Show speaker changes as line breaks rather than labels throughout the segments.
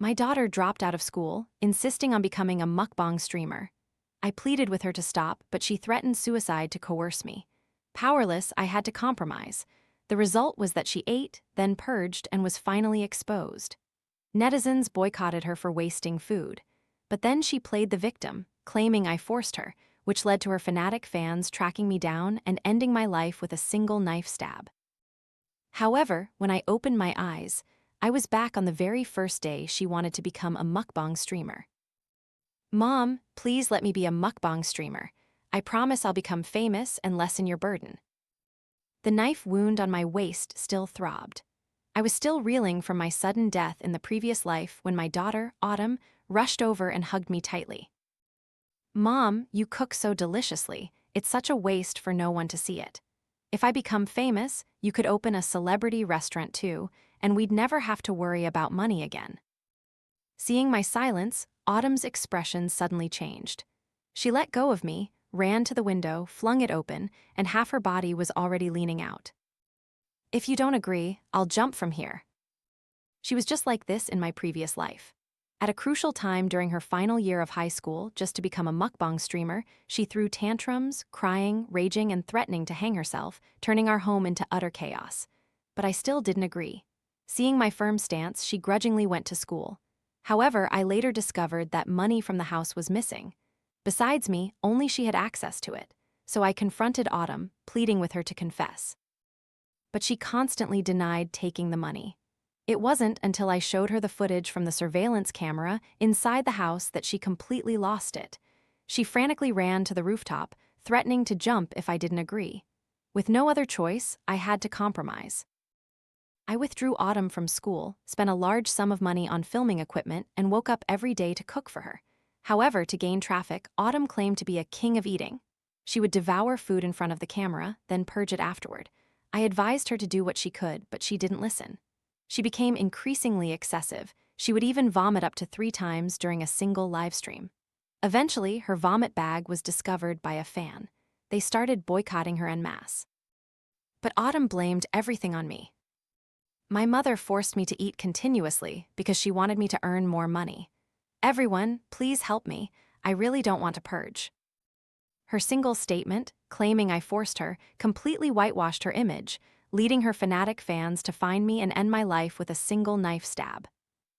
My daughter dropped out of school, insisting on becoming a mukbang streamer. I pleaded with her to stop, but she threatened suicide to coerce me. Powerless, I had to compromise. The result was that she ate, then purged, and was finally exposed. Netizens boycotted her for wasting food. But then she played the victim, claiming I forced her, which led to her fanatic fans tracking me down and ending my life with a single knife stab. However, when I opened my eyes, I was back on the very first day she wanted to become a mukbang streamer. "Mom, please let me be a mukbang streamer. I promise I'll become famous and lessen your burden." The knife wound on my waist still throbbed. I was still reeling from my sudden death in the previous life when my daughter, Autumn, rushed over and hugged me tightly. "Mom, you cook so deliciously. It's such a waste for no one to see it. If I become famous, you could open a celebrity restaurant too, and we'd never have to worry about money again." Seeing my silence, Autumn's expression suddenly changed. She let go of me, ran to the window, flung it open, and half her body was already leaning out. "If you don't agree, I'll jump from here." She was just like this in my previous life. At a crucial time during her final year of high school, just to become a mukbang streamer, she threw tantrums, crying, raging, and threatening to hang herself, turning our home into utter chaos. But I still didn't agree. Seeing my firm stance, she grudgingly went to school. However, I later discovered that money from the house was missing. Besides me, only she had access to it, so I confronted Autumn, pleading with her to confess. But she constantly denied taking the money. It wasn't until I showed her the footage from the surveillance camera inside the house that she completely lost it. She frantically ran to the rooftop, threatening to jump if I didn't agree. With no other choice, I had to compromise. I withdrew Autumn from school, spent a large sum of money on filming equipment, and woke up every day to cook for her. However, to gain traffic, Autumn claimed to be a king of eating. She would devour food in front of the camera, then purge it afterward. I advised her to do what she could, but she didn't listen. She became increasingly excessive. She would even vomit up to 3 times during a single live stream. Eventually, her vomit bag was discovered by a fan. They started boycotting her en masse. But Autumn blamed everything on me. My mother forced me to eat continuously because she wanted me to earn more money. "Everyone, please help me. I really don't want to purge." Her single statement, claiming I forced her, completely whitewashed her image, leading her fanatic fans to find me and end my life with a single knife stab.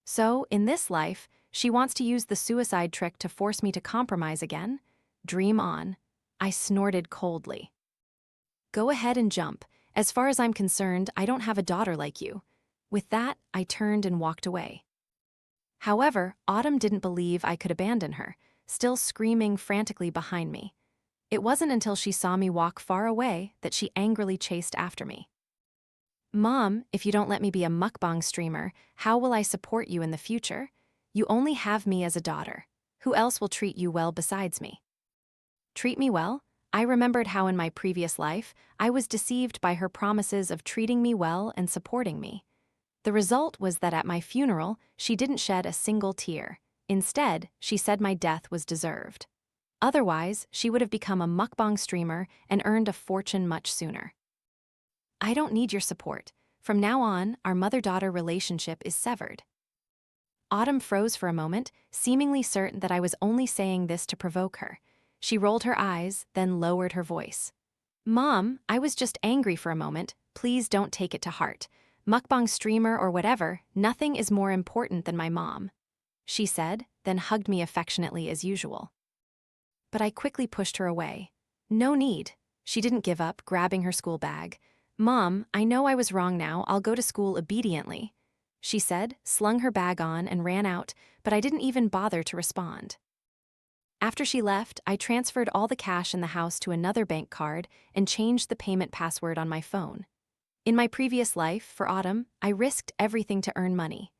So, in this life, she wants to use the suicide trick to force me to compromise again? Dream on. I snorted coldly. "Go ahead and jump. As far as I'm concerned, I don't have a daughter like you." With that, I turned and walked away. However, Autumn didn't believe I could abandon her, still screaming frantically behind me. It wasn't until she saw me walk far away that she angrily chased after me. "Mom, if you don't let me be a mukbang streamer, how will I support you in the future? You only have me as a daughter. Who else will treat you well besides me?" Treat me well? I remembered how in my previous life, I was deceived by her promises of treating me well and supporting me. The result was that at my funeral, she didn't shed a single tear. Instead, she said my death was deserved. Otherwise, she would have become a mukbang streamer and earned a fortune much sooner. I don't need your support. From now on, our mother-daughter relationship is severed. Autumn froze for a moment, seemingly certain that I was only saying this to provoke her. She rolled her eyes, then lowered her voice. "Mom, I was just angry for a moment. Please don't take it to heart. Mukbang streamer or whatever, nothing is more important than my mom," she said, then hugged me affectionately as usual. But I quickly pushed her away. "No need." She didn't give up, grabbing her school bag. "Mom, I know I was wrong now. I'll go to school obediently," she said, slung her bag on and ran out, but I didn't even bother to respond. After she left, I transferred all the cash in the house to another bank card and changed the payment password on my phone. In my previous life, for Autumn, I risked everything to earn money.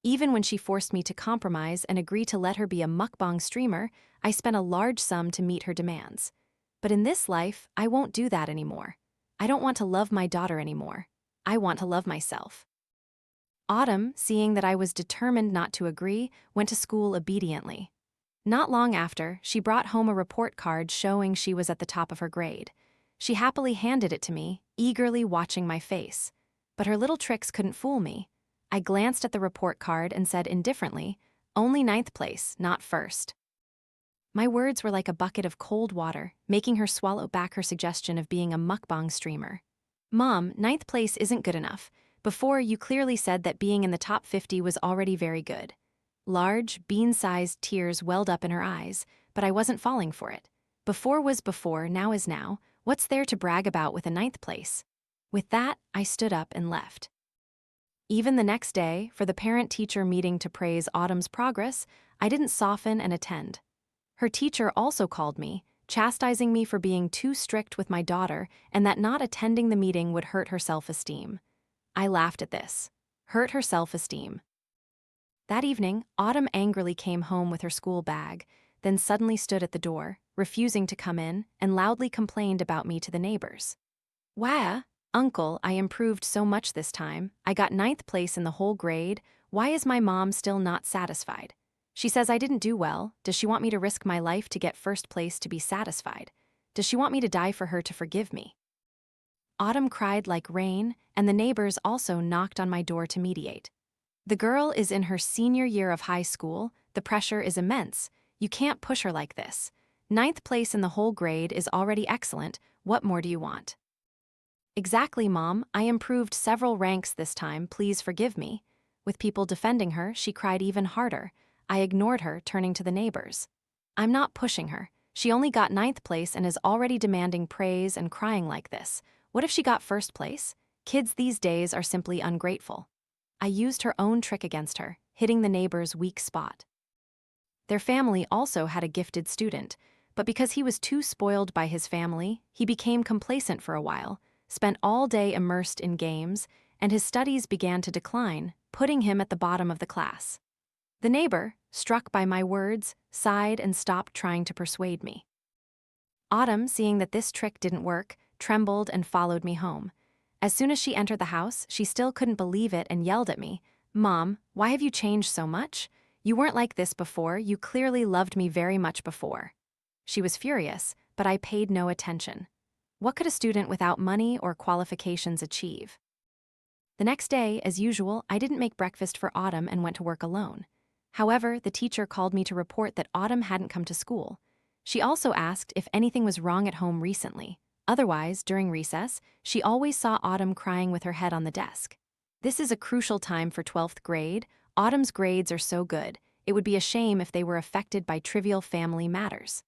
Even when she forced me to compromise and agree to let her be a mukbang streamer, I spent a large sum to meet her demands. But in this life, I won't do that anymore. I don't want to love my daughter anymore. I want to love myself. Autumn, seeing that I was determined not to agree, went to school obediently. Not long after, she brought home a report card showing she was at the top of her grade. She happily handed it to me, eagerly watching my face. But her little tricks couldn't fool me. I glanced at the report card and said indifferently, "Only ninth place, not first." My words were like a bucket of cold water, making her swallow back her suggestion of being a mukbang streamer. "Mom, ninth place isn't good enough. Before, you clearly said that being in the top 50 was already very good." Large, bean-sized tears welled up in her eyes, but I wasn't falling for it. Before was before, now is now. What's there to brag about with a ninth place? With that, I stood up and left. Even the next day, for the parent-teacher meeting to praise Autumn's progress, I didn't soften and attend. Her teacher also called me, chastising me for being too strict with my daughter and that not attending the meeting would hurt her self-esteem. I laughed at this. Hurt her self-esteem. That evening, Autumn angrily came home with her school bag, then suddenly stood at the door, refusing to come in, and loudly complained about me to the neighbors. "Wah, Uncle, I improved so much this time. I got ninth place in the whole grade. Why is my mom still not satisfied? She says I didn't do well. Does she want me to risk my life to get first place to be satisfied? Does she want me to die for her to forgive me?" Autumn cried like rain, and the neighbors also knocked on my door to mediate. "The girl is in her senior year of high school. The pressure is immense. You can't push her like this. Ninth place in the whole grade is already excellent. What more do you want?" "Exactly, Mom. I improved several ranks this time. Please forgive me." With people defending her, she cried even harder. I ignored her, turning to the neighbors. "I'm not pushing her. She only got ninth place and is already demanding praise and crying like this. What if she got first place? Kids these days are simply ungrateful." I used her own trick against her, hitting the neighbor's weak spot. Their family also had a gifted student, but because he was too spoiled by his family, he became complacent for a while, spent all day immersed in games, and his studies began to decline, putting him at the bottom of the class. The neighbor, struck by my words, sighed and stopped trying to persuade me. Autumn, seeing that this trick didn't work, trembled and followed me home. As soon as she entered the house, she still couldn't believe it and yelled at me, "Mom, why have you changed so much? You weren't like this before. You clearly loved me very much before." She was furious, but I paid no attention. What could a student without money or qualifications achieve? The next day, as usual, I didn't make breakfast for Autumn and went to work alone. However, the teacher called me to report that Autumn hadn't come to school. She also asked if anything was wrong at home recently. Otherwise, during recess, she always saw Autumn crying with her head on the desk. This is a crucial time for 12th grade. Autumn's grades are so good, it would be a shame if they were affected by trivial family matters.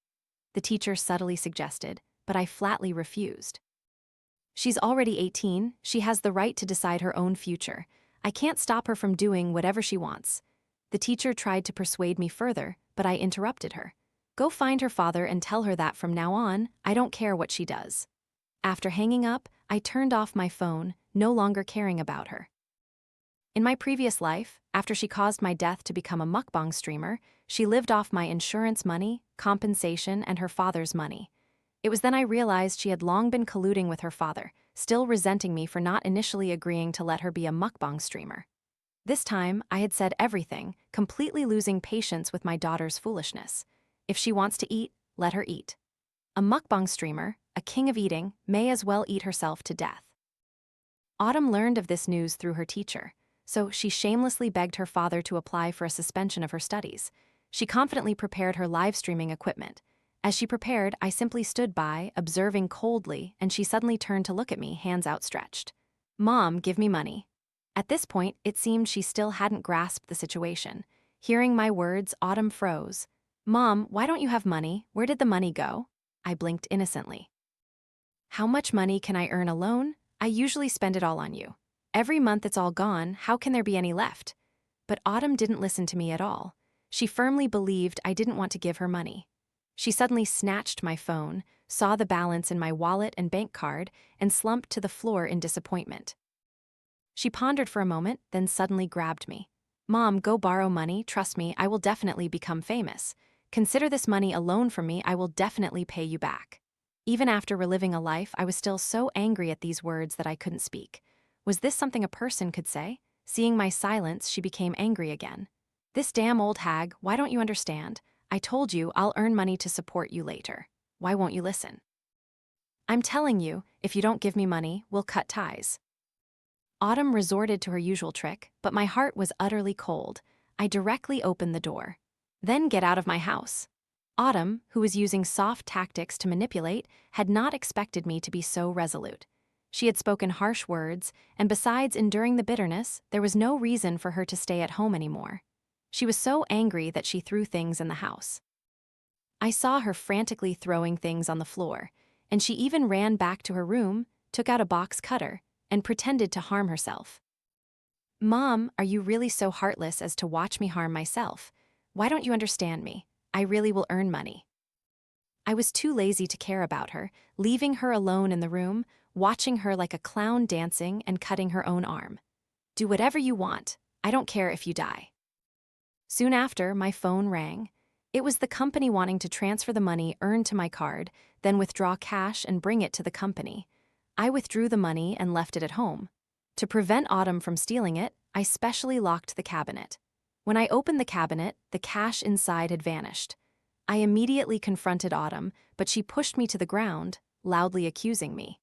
The teacher subtly suggested, but I flatly refused. "She's already 18, she has the right to decide her own future. I can't stop her from doing whatever she wants." The teacher tried to persuade me further, but I interrupted her. "Go find her father and tell her that from now on, I don't care what she does." After hanging up, I turned off my phone, no longer caring about her. In my previous life, after she caused my death to become a mukbang streamer, she lived off my insurance money, compensation, and her father's money. It was then I realized she had long been colluding with her father, still resenting me for not initially agreeing to let her be a mukbang streamer. This time, I had said everything, completely losing patience with my daughter's foolishness. If she wants to eat, let her eat. A mukbang streamer, a king of eating, may as well eat herself to death. Autumn learned of this news through her teacher, so she shamelessly begged her father to apply for a suspension of her studies. She confidently prepared her live streaming equipment. As she prepared, I simply stood by, observing coldly, and she suddenly turned to look at me, hands outstretched. "Mom, give me money." At this point, it seemed she still hadn't grasped the situation. Hearing my words, Autumn froze. "Mom, why don't you have money? Where did the money go?" I blinked innocently. "How much money can I earn alone? I usually spend it all on you. Every month it's all gone, how can there be any left?" But Autumn didn't listen to me at all. She firmly believed I didn't want to give her money. She suddenly snatched my phone, saw the balance in my wallet and bank card, and slumped to the floor in disappointment. She pondered for a moment, then suddenly grabbed me. "Mom, go borrow money. Trust me, I will definitely become famous. Consider this money a loan from me. I will definitely pay you back." Even after reliving a life, I was still so angry at these words that I couldn't speak. Was this something a person could say? Seeing my silence, she became angry again. "This damn old hag, why don't you understand? I told you I'll earn money to support you later. Why won't you listen? I'm telling you, if you don't give me money, we'll cut ties." Autumn resorted to her usual trick, but my heart was utterly cold. I directly opened the door. Then get out of my house. Autumn, who was using soft tactics to manipulate, had not expected me to be so resolute. She had spoken harsh words, and besides enduring the bitterness, there was no reason for her to stay at home anymore. She was so angry that she threw things in the house. I saw her frantically throwing things on the floor, and she even ran back to her room, took out a box cutter, and pretended to harm herself. "Mom, are you really so heartless as to watch me harm myself? Why don't you understand me? I really will earn money." I was too lazy to care about her, leaving her alone in the room, watching her like a clown dancing and cutting her own arm. "Do whatever you want. I don't care if you die." Soon after, my phone rang. It was the company wanting to transfer the money earned to my card, then withdraw cash and bring it to the company. I withdrew the money and left it at home. To prevent Autumn from stealing it, I specially locked the cabinet. When I opened the cabinet, the cash inside had vanished. I immediately confronted Autumn, but she pushed me to the ground, loudly accusing me.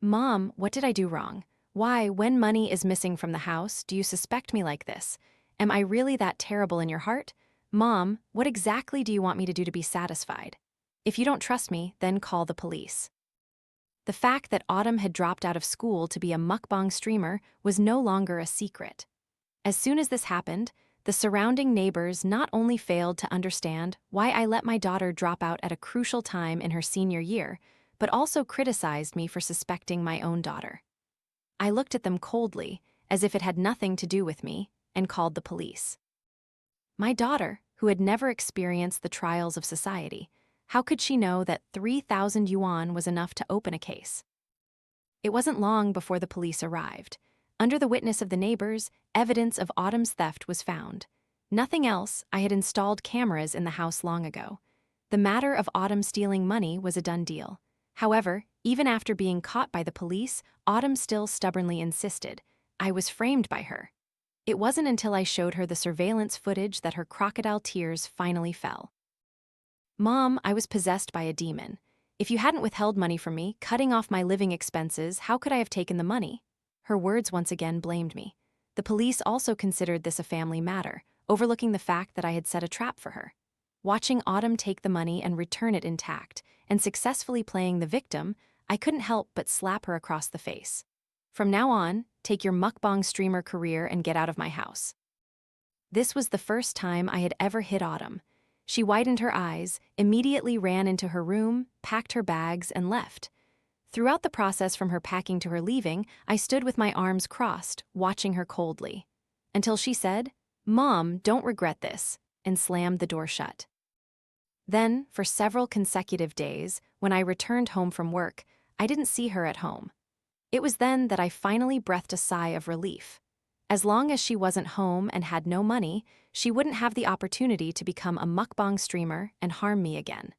"Mom, what did I do wrong? Why, when money is missing from the house, do you suspect me like this? Am I really that terrible in your heart? Mom, what exactly do you want me to do to be satisfied? If you don't trust me, then call the police." The fact that Autumn had dropped out of school to be a mukbang streamer was no longer a secret. As soon as this happened, the surrounding neighbors not only failed to understand why I let my daughter drop out at a crucial time in her senior year, but also criticized me for suspecting my own daughter. I looked at them coldly, as if it had nothing to do with me, and called the police. My daughter, who had never experienced the trials of society, how could she know that 3,000 yuan was enough to open a case? It wasn't long before the police arrived. Under the witness of the neighbors, evidence of Autumn's theft was found. Nothing else, I had installed cameras in the house long ago. The matter of Autumn stealing money was a done deal. However, even after being caught by the police, Autumn still stubbornly insisted. I was framed by her. It wasn't until I showed her the surveillance footage that her crocodile tears finally fell. "Mom, I was possessed by a demon. If you hadn't withheld money from me, cutting off my living expenses, how could I have taken the money?" Her words once again blamed me. The police also considered this a family matter, overlooking the fact that I had set a trap for her. Watching Autumn take the money and return it intact, and successfully playing the victim, I couldn't help but slap her across the face. "From now on, take your mukbang streamer career and get out of my house." This was the first time I had ever hit Autumn. She widened her eyes, immediately ran into her room, packed her bags, and left. Throughout the process from her packing to her leaving, I stood with my arms crossed, watching her coldly. Until she said, "Mom, don't regret this," and slammed the door shut. Then, for several consecutive days, when I returned home from work, I didn't see her at home. It was then that I finally breathed a sigh of relief. As long as she wasn't home and had no money, she wouldn't have the opportunity to become a mukbang streamer and harm me again.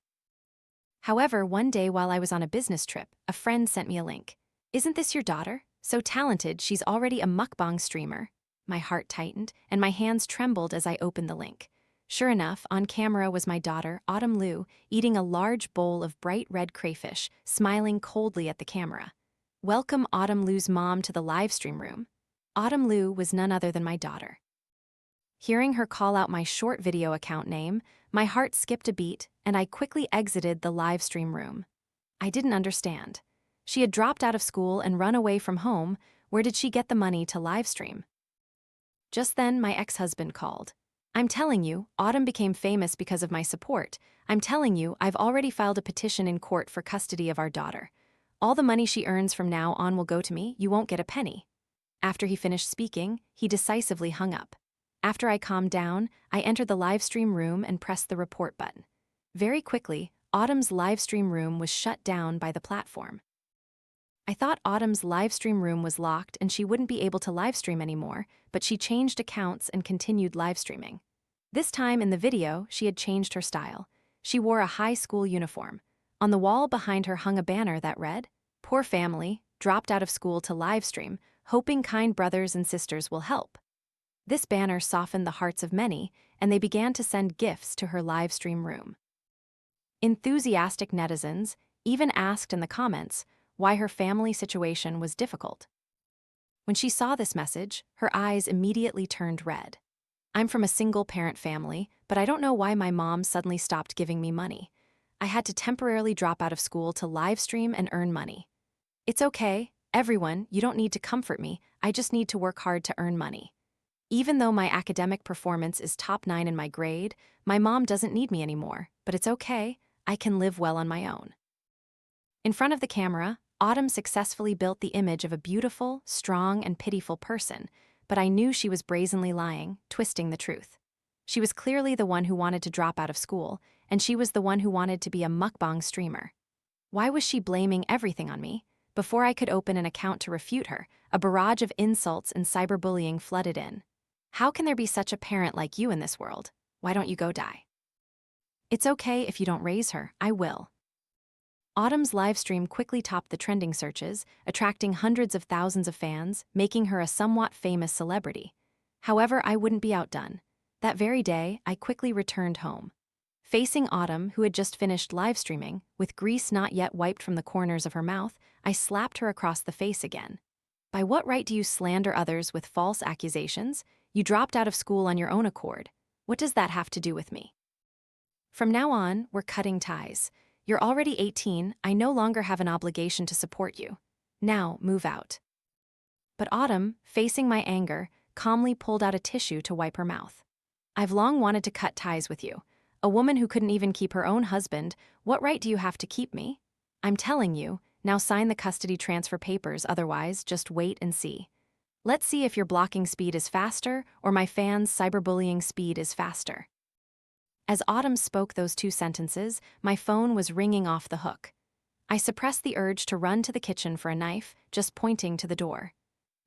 However, one day while I was on a business trip, a friend sent me a link. "Isn't this your daughter? So talented, she's already a mukbang streamer." My heart tightened, and my hands trembled as I opened the link. Sure enough, on camera was my daughter, Autumn Liu, eating a large bowl of bright red crayfish, smiling coldly at the camera. Welcome Autumn Liu's mom to the live stream room. Autumn Liu was none other than my daughter. Hearing her call out my short video account name, my heart skipped a beat, and I quickly exited the live stream room. I didn't understand. She had dropped out of school and run away from home. Where did she get the money to live stream? Just then, my ex-husband called. "I'm telling you, Autumn became famous because of my support. I'm telling you, I've already filed a petition in court for custody of our daughter. All the money she earns from now on will go to me. You won't get a penny." After he finished speaking, he decisively hung up. After I calmed down, I entered the live stream room and pressed the report button. Very quickly, Autumn's live stream room was shut down by the platform. I thought Autumn's live stream room was locked and she wouldn't be able to live stream anymore, but she changed accounts and continued live streaming. This time in the video, she had changed her style. She wore a high school uniform. On the wall behind her hung a banner that read, "Poor family, dropped out of school to live stream, hoping kind brothers and sisters will help." This banner softened the hearts of many, and they began to send gifts to her live stream room. Enthusiastic netizens even asked in the comments why her family situation was difficult. When she saw this message, her eyes immediately turned red. I'm from a single-parent family, but I don't know why my mom suddenly stopped giving me money. I had to temporarily drop out of school to live stream and earn money. It's okay, everyone, you don't need to comfort me, I just need to work hard to earn money. Even though my academic performance is top 9 in my grade, my mom doesn't need me anymore, but it's okay, I can live well on my own. In front of the camera, Autumn successfully built the image of a beautiful, strong, and pitiful person, but I knew she was brazenly lying, twisting the truth. She was clearly the one who wanted to drop out of school, and she was the one who wanted to be a mukbang streamer. Why was she blaming everything on me? Before I could open an account to refute her, a barrage of insults and cyberbullying flooded in. How can there be such a parent like you in this world? Why don't you go die? It's okay if you don't raise her, I will. Autumn's livestream quickly topped the trending searches, attracting hundreds of thousands of fans, making her a somewhat famous celebrity. However, I wouldn't be outdone. That very day, I quickly returned home. Facing Autumn, who had just finished livestreaming, with grease not yet wiped from the corners of her mouth, I slapped her across the face again. By what right do you slander others with false accusations? You dropped out of school on your own accord. What does that have to do with me? From now on, we're cutting ties. You're already 18, I no longer have an obligation to support you. Now, move out. But Autumn, facing my anger, calmly pulled out a tissue to wipe her mouth. I've long wanted to cut ties with you. A woman who couldn't even keep her own husband, what right do you have to keep me? I'm telling you, now sign the custody transfer papers, otherwise just wait and see. Let's see if your blocking speed is faster or my fans' cyberbullying speed is faster. As Autumn spoke those two sentences, my phone was ringing off the hook. I suppressed the urge to run to the kitchen for a knife, just pointing to the door.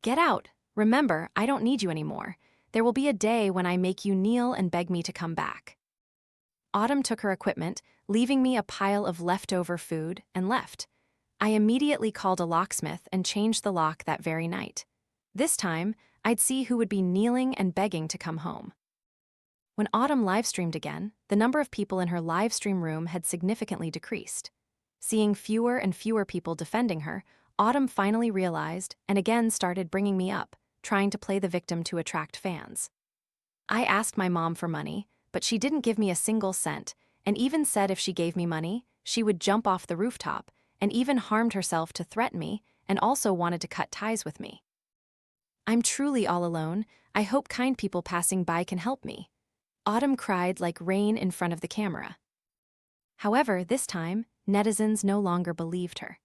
Get out! Remember, I don't need you anymore. There will be a day when I make you kneel and beg me to come back. Autumn took her equipment, leaving me a pile of leftover food, and left. I immediately called a locksmith and changed the lock that very night. This time, I'd see who would be kneeling and begging to come home. When Autumn livestreamed again, the number of people in her livestream room had significantly decreased. Seeing fewer and fewer people defending her, Autumn finally realized and again started bringing me up, trying to play the victim to attract fans. I asked my mom for money, but she didn't give me a single cent, and even said if she gave me money, she would jump off the rooftop, and even harmed herself to threaten me, and also wanted to cut ties with me. I'm truly all alone. I hope kind people passing by can help me. Autumn cried like rain in front of the camera. However, this time, netizens no longer believed her.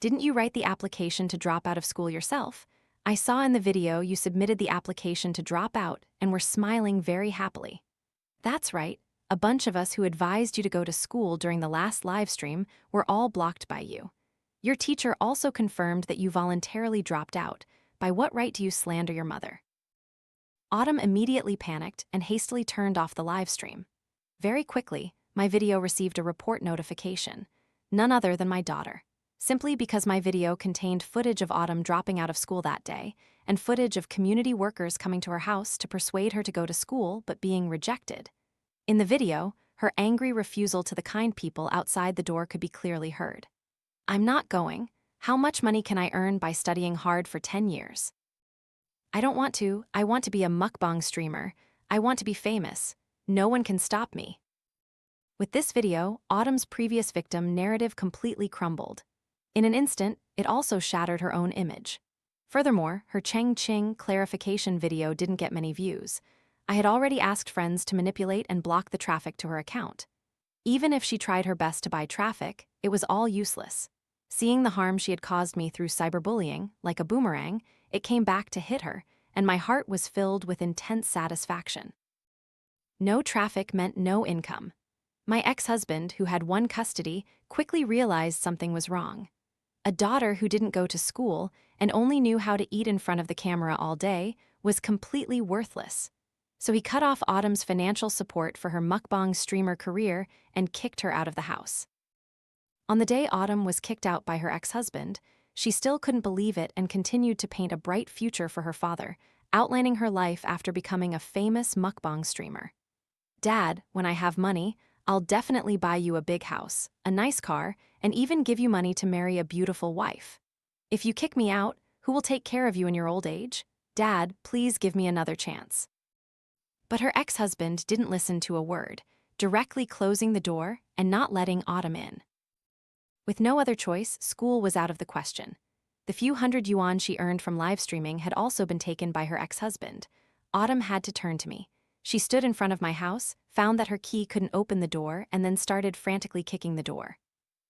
Didn't you write the application to drop out of school yourself? I saw in the video you submitted the application to drop out and were smiling very happily. That's right, a bunch of us who advised you to go to school during the last live stream were all blocked by you. Your teacher also confirmed that you voluntarily dropped out. By what right do you slander your mother? Autumn immediately panicked and hastily turned off the live stream. Very quickly, my video received a report notification, none other than my daughter, simply because my video contained footage of Autumn dropping out of school that day and footage of community workers coming to her house to persuade her to go to school but being rejected. In the video, her angry refusal to the kind people outside the door could be clearly heard. I'm not going. How much money can I earn by studying hard for 10 years? I don't want to. I want to be a mukbang streamer. I want to be famous. No one can stop me. With this video, Autumn's previous victim narrative completely crumbled. In an instant, it also shattered her own image. Furthermore, her Cheng Ching clarification video didn't get many views. I had already asked friends to manipulate and block the traffic to her account. Even if she tried her best to buy traffic, it was all useless. Seeing the harm she had caused me through cyberbullying, like a boomerang, it came back to hit her, and my heart was filled with intense satisfaction. No traffic meant no income. My ex-husband, who had one custody, quickly realized something was wrong. A daughter who didn't go to school and only knew how to eat in front of the camera all day was completely worthless. So he cut off Autumn's financial support for her mukbang streamer career and kicked her out of the house. On the day Autumn was kicked out by her ex-husband, she still couldn't believe it and continued to paint a bright future for her father, outlining her life after becoming a famous mukbang streamer. Dad, when I have money, I'll definitely buy you a big house, a nice car, and even give you money to marry a beautiful wife. If you kick me out, Who will take care of you in your old age? Dad, please give me another chance. But her ex-husband didn't listen to a word, directly closing the door and not letting Autumn in. With no other choice, school was out of the question. The few hundred yuan she earned from live streaming had also been taken by her ex-husband. Autumn had to turn to me. She stood in front of my house, found that her key couldn't open the door, and then started frantically kicking the door.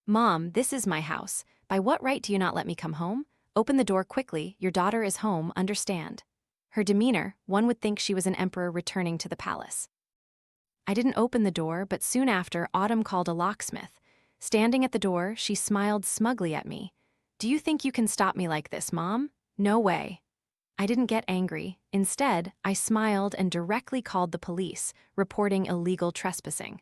Mom, this is my house. By what right do you not let me come home? Open the door quickly, your daughter is home, understand? Her demeanor, one would think she was an emperor returning to the palace. I didn't open the door, but soon after, Autumn called a locksmith. Standing at the door, she smiled smugly at me. Do you think you can stop me like this, Mom? No way. I didn't get angry. Instead, I smiled and directly called the police, reporting illegal trespassing.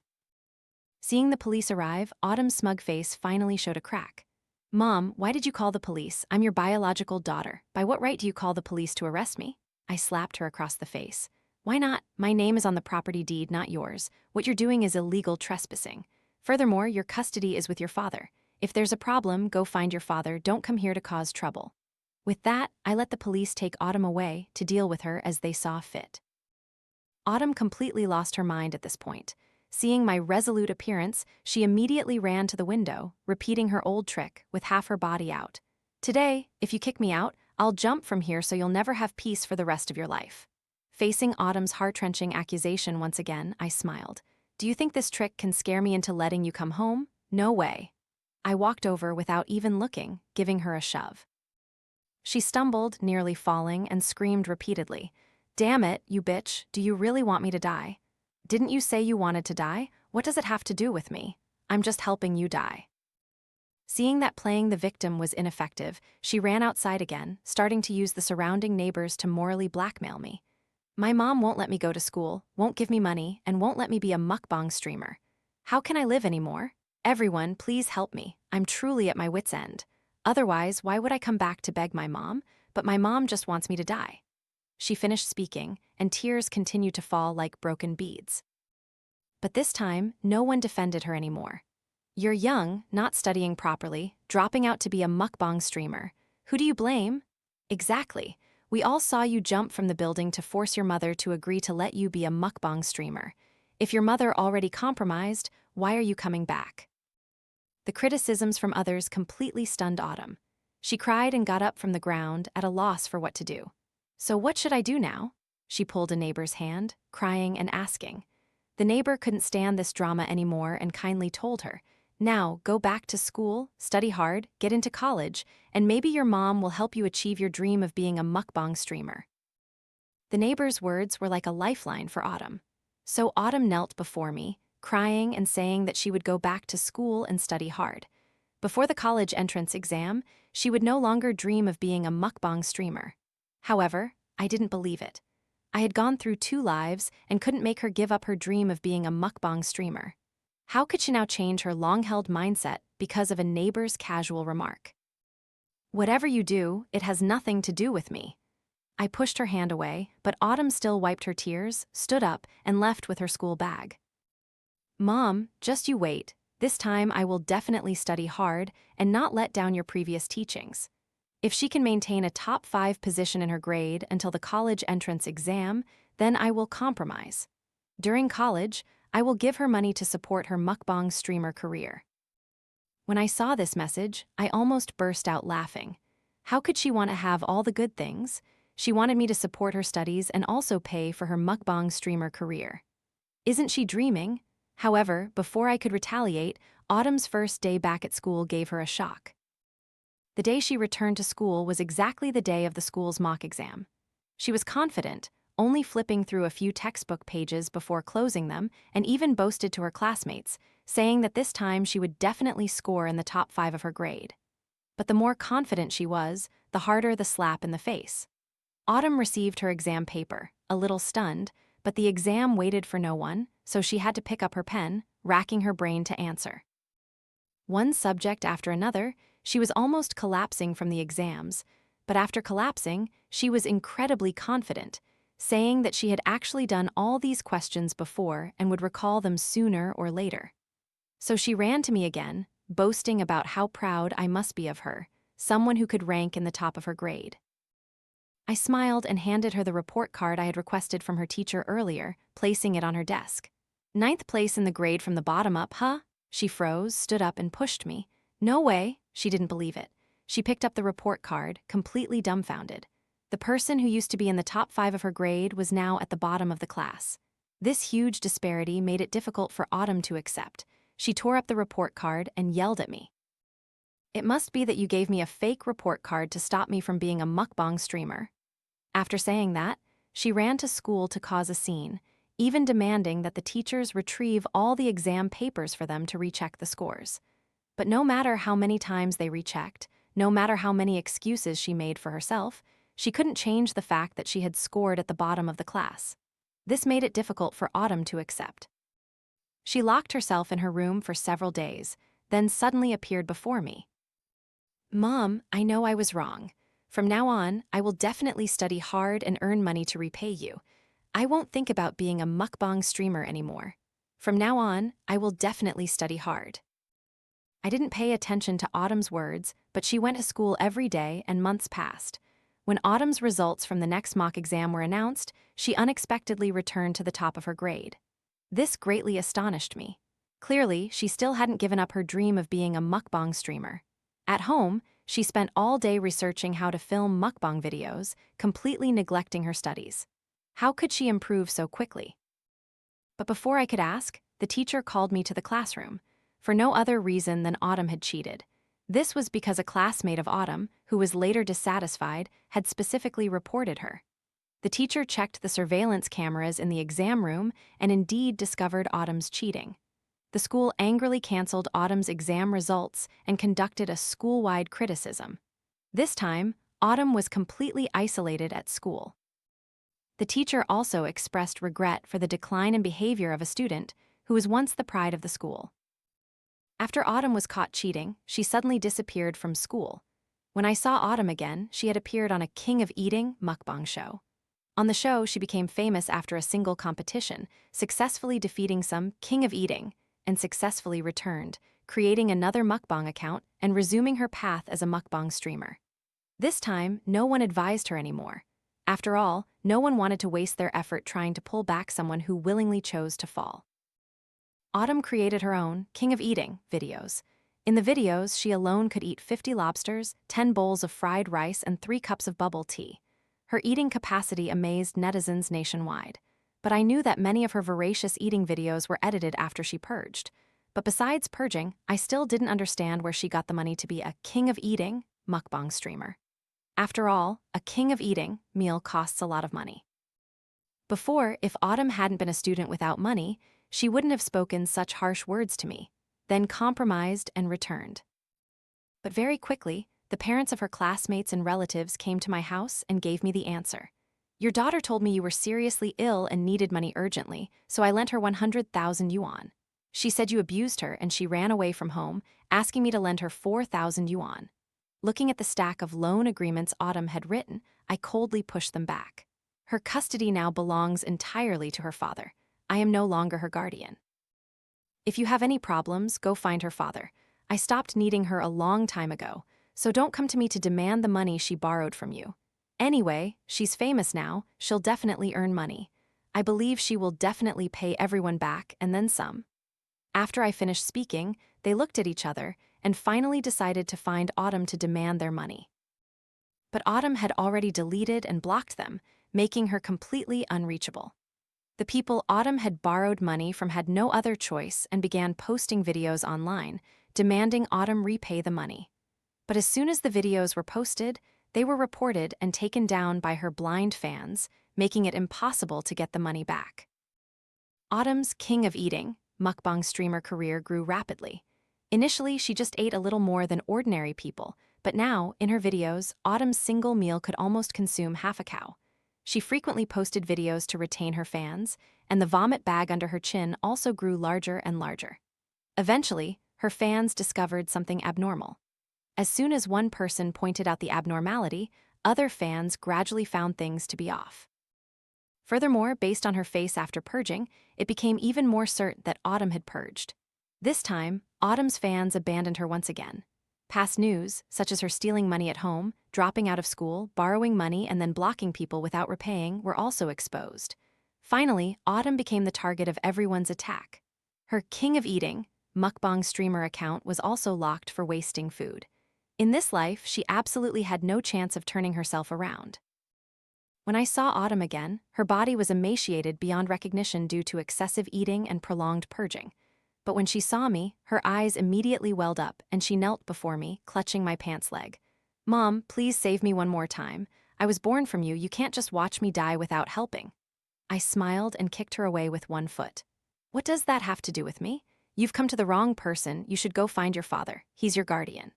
Seeing the police arrive, Autumn's smug face finally showed a crack. Mom, why did you call the police? I'm your biological daughter. By what right do you call the police to arrest me? I slapped her across the face. Why not? My name is on the property deed, not yours. What you're doing is illegal trespassing. Furthermore, your custody is with your father. If there's a problem, go find your father. Don't come here to cause trouble. With that, I let the police take Autumn away to deal with her as they saw fit. Autumn completely lost her mind at this point. Seeing my resolute appearance, she immediately ran to the window, repeating her old trick with half her body out. Today, if you kick me out, I'll jump from here so you'll never have peace for the rest of your life. Facing Autumn's heart-wrenching accusation once again, I smiled. Do you think this trick can scare me into letting you come home? No way. I walked over without even looking, giving her a shove. She stumbled, nearly falling, and screamed repeatedly. Damn it, you bitch, do you really want me to die? Didn't you say you wanted to die? What does it have to do with me? I'm just helping you die. Seeing that playing the victim was ineffective, she ran outside again, starting to use the surrounding neighbors to morally blackmail me. My mom won't let me go to school, won't give me money, and won't let me be a mukbang streamer. How can I live anymore? Everyone, please help me. I'm truly at my wit's end. Otherwise, why would I come back to beg my mom? But my mom just wants me to die. She finished speaking, and tears continued to fall like broken beads. But this time, no one defended her anymore. You're young, not studying properly, dropping out to be a mukbang streamer. Who do you blame? Exactly. We all saw you jump from the building to force your mother to agree to let you be a mukbang streamer. If your mother already compromised, why are you coming back? The criticisms from others completely stunned Autumn. She cried and got up from the ground, at a loss for what to do. So what should I do now? She pulled a neighbor's hand, crying and asking. The neighbor couldn't stand this drama anymore and kindly told her, now go back to school, study hard, get into college, and maybe your mom will help you achieve your dream of being a mukbang streamer. The neighbor's words were like a lifeline for Autumn. So Autumn knelt before me, crying and saying that she would go back to school and study hard. Before the college entrance exam, she would no longer dream of being a mukbang streamer. However, I didn't believe it. I had gone through 2 lives and couldn't make her give up her dream of being a mukbang streamer. How could she now change her long-held mindset because of a neighbor's casual remark? Whatever you do, it has nothing to do with me. I pushed her hand away, but Autumn still wiped her tears, stood up, and left with her school bag. Mom, just you wait. This time I will definitely study hard and not let down your previous teachings. If she can maintain a top 5 position in her grade until the college entrance exam, then I will compromise. During college, I will give her money to support her mukbang streamer career. When I saw this message, I almost burst out laughing. How could she want to have all the good things? She wanted me to support her studies and also pay for her mukbang streamer career. Isn't she dreaming? However, before I could retaliate, Autumn's first day back at school gave her a shock. The day she returned to school was exactly the day of the school's mock exam. She was confident, only flipping through a few textbook pages before closing them, and even boasted to her classmates, saying that this time she would definitely score in the top 5 of her grade. But the more confident she was, the harder the slap in the face. Autumn received her exam paper, a little stunned, but the exam waited for no one, so she had to pick up her pen, racking her brain to answer. One subject after another, she was almost collapsing from the exams, but after collapsing, she was incredibly confident, saying that she had actually done all these questions before and would recall them sooner or later. So she ran to me again, boasting about how proud I must be of her, someone who could rank in the top of her grade. I smiled and handed her the report card I had requested from her teacher earlier, placing it on her desk. "Ninth place in the grade from the bottom up, huh?" She froze, stood up, and pushed me. "No way." She didn't believe it. She picked up the report card, completely dumbfounded. The person who used to be in the top 5 of her grade was now at the bottom of the class. This huge disparity made it difficult for Autumn to accept. She tore up the report card and yelled at me. "It must be that you gave me a fake report card to stop me from being a mukbang streamer." After saying that, she ran to school to cause a scene, even demanding that the teachers retrieve all the exam papers for them to recheck the scores. But no matter how many times they rechecked, no matter how many excuses she made for herself, she couldn't change the fact that she had scored at the bottom of the class. This made it difficult for Autumn to accept. She locked herself in her room for several days, then suddenly appeared before me. "Mom, I know I was wrong. From now on, I will definitely study hard and earn money to repay you. I won't think about being a mukbang streamer anymore. From now on, I will definitely study hard." I didn't pay attention to Autumn's words, but she went to school every day and months passed. When Autumn's results from the next mock exam were announced, she unexpectedly returned to the top of her grade. This greatly astonished me. Clearly, she still hadn't given up her dream of being a mukbang streamer. At home, she spent all day researching how to film mukbang videos, completely neglecting her studies. How could she improve so quickly? But before I could ask, the teacher called me to the classroom, for no other reason than Autumn had cheated. This was because a classmate of Autumn, who was later dissatisfied, had specifically reported her. The teacher checked the surveillance cameras in the exam room and indeed discovered Autumn's cheating. The school angrily canceled Autumn's exam results and conducted a school-wide criticism. This time, Autumn was completely isolated at school. The teacher also expressed regret for the decline in behavior of a student who was once the pride of the school. After Autumn was caught cheating, she suddenly disappeared from school. When I saw Autumn again, she had appeared on a King of Eating mukbang show. On the show, she became famous after a single competition, successfully defeating some King of Eating, and successfully returned, creating another mukbang account and resuming her path as a mukbang streamer. This time, no one advised her anymore. After all, no one wanted to waste their effort trying to pull back someone who willingly chose to fall. Autumn created her own King of Eating videos. In the videos, she alone could eat 50 lobsters, 10 bowls of fried rice, and 3 cups of bubble tea. Her eating capacity amazed netizens nationwide. But I knew that many of her voracious eating videos were edited after she purged. But besides purging, I still didn't understand where she got the money to be a King of Eating mukbang streamer. After all, a King of Eating meal costs a lot of money. Before, if Autumn hadn't been a student without money, she wouldn't have spoken such harsh words to me, then compromised and returned. But very quickly, the parents of her classmates and relatives came to my house and gave me the answer. "Your daughter told me you were seriously ill and needed money urgently, so I lent her 100,000 yuan. She said you abused her and she ran away from home, asking me to lend her 4,000 yuan. Looking at the stack of loan agreements Autumn had written, I coldly pushed them back. Her custody now belongs entirely to her father. I am no longer her guardian. If you have any problems, go find her father. I stopped needing her a long time ago, so don't come to me to demand the money she borrowed from you. Anyway, she's famous now, she'll definitely earn money. I believe she will definitely pay everyone back and then some." After I finished speaking, they looked at each other and finally decided to find Autumn to demand their money. But Autumn had already deleted and blocked them, making her completely unreachable. The people Autumn had borrowed money from had no other choice and began posting videos online, demanding Autumn repay the money. But as soon as the videos were posted, they were reported and taken down by her blind fans, making it impossible to get the money back. Autumn's King of Eating mukbang streamer career grew rapidly. Initially, she just ate a little more than ordinary people, but now, in her videos, Autumn's single meal could almost consume half a cow. She frequently posted videos to retain her fans, and the vomit bag under her chin also grew larger and larger. Eventually, her fans discovered something abnormal. As soon as one person pointed out the abnormality, other fans gradually found things to be off. Furthermore, based on her face after purging, it became even more certain that Autumn had purged. This time, Autumn's fans abandoned her once again. Past news, such as her stealing money at home, dropping out of school, borrowing money, and then blocking people without repaying, were also exposed. Finally, Autumn became the target of everyone's attack. Her King of Eating, Mukbang streamer account was also locked for wasting food. In this life, she absolutely had no chance of turning herself around. When I saw Autumn again, her body was emaciated beyond recognition due to excessive eating and prolonged purging. But when she saw me, her eyes immediately welled up and she knelt before me, clutching my pants leg. "Mom, please save me one more time. I was born from you can't just watch me die without helping." I smiled and kicked her away with one foot. "What does that have to do with me? You've come to the wrong person, you should go find your father. He's your guardian."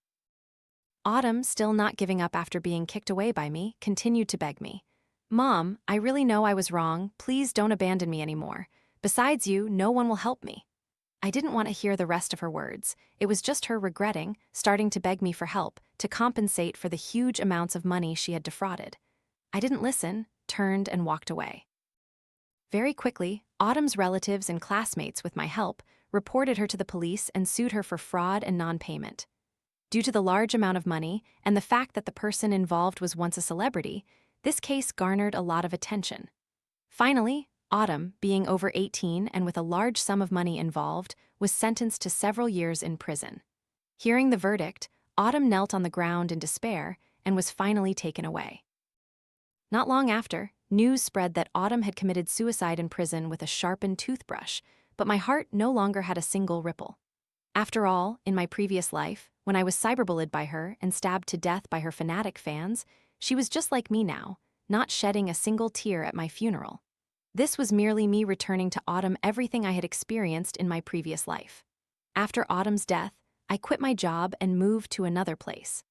Autumn, still not giving up after being kicked away by me, continued to beg me. "Mom, I really know I was wrong, please don't abandon me anymore. Besides you, no one will help me." I didn't want to hear the rest of her words. It was just her regretting, starting to beg me for help, to compensate for the huge amounts of money she had defrauded. I didn't listen, turned and walked away. Very quickly, Autumn's relatives and classmates, with my help, reported her to the police and sued her for fraud and non-payment. Due to the large amount of money and the fact that the person involved was once a celebrity, this case garnered a lot of attention. Finally, Autumn, being over 18 and with a large sum of money involved, was sentenced to several years in prison. Hearing the verdict, Autumn knelt on the ground in despair and was finally taken away. Not long after, news spread that Autumn had committed suicide in prison with a sharpened toothbrush, but my heart no longer had a single ripple. After all, in my previous life, when I was cyberbullied by her and stabbed to death by her fanatic fans, she was just like me now, not shedding a single tear at my funeral. This was merely me returning to Autumn everything I had experienced in my previous life. After Autumn's death, I quit my job and moved to another place.